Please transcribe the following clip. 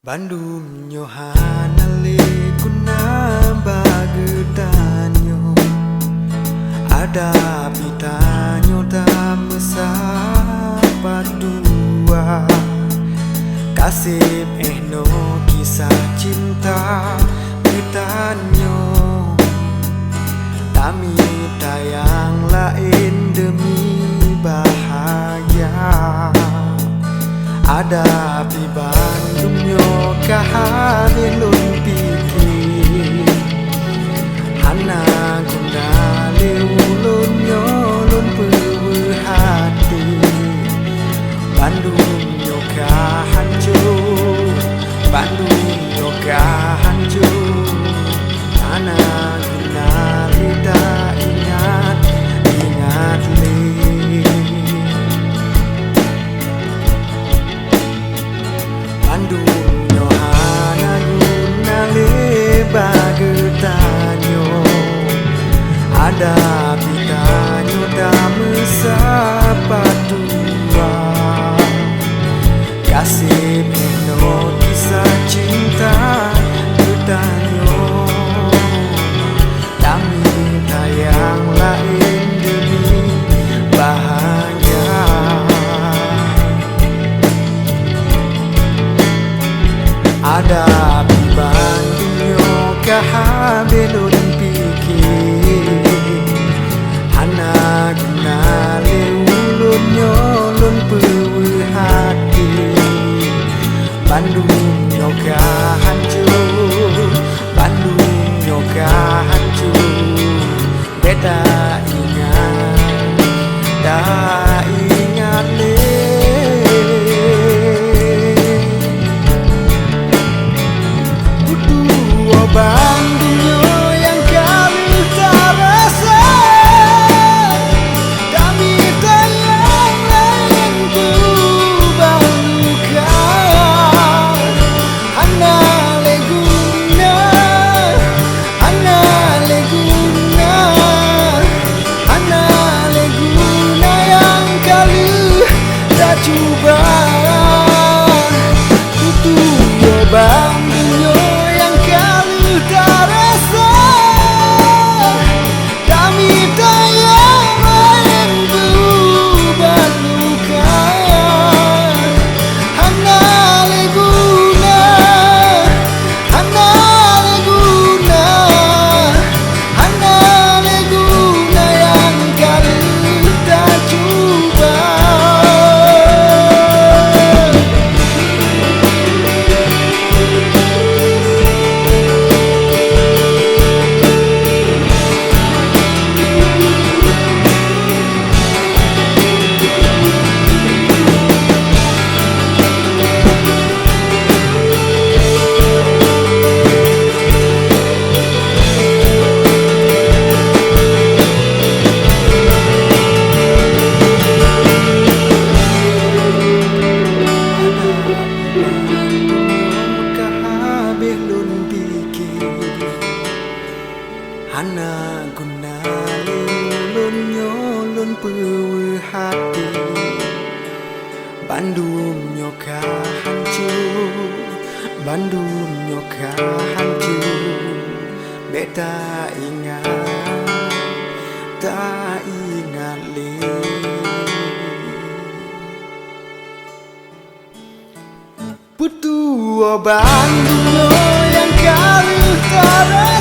Bandung nyohana lekuna bagetanyo ada pitanyo tamesa padua kasih no kisah cinta pitanyo tami tayang lain demi bahagia ada di Bandung nyo kahane lun pikir hana guna leulun nyo lun pewe hati Bandung nyo kahancur Bandung nyo kahancur hana guna lida ingat le Bandung nyohana guna bagetanyo ada pitanyo damesa padua kasih no kisah cinta pitanyo dami tayang lain demi bahagia ada di Bandung nyo kahabelun pikir hana guna leulun nyo lun pewe hati Bandung nyo kahancur Bandung nyo kahancur beda ingat dah ingat le Bandung yang kami tak rasa kami tayang lain berubah hana leguna hana leguna hana leguna yang kali tak cuba tutup Bandung hana guna leulun nyo lun pewe hati Bandung nyo kahancur Bandung nyo kahancur beta ingat tak ingat le putu Bandung nyo yang kali tak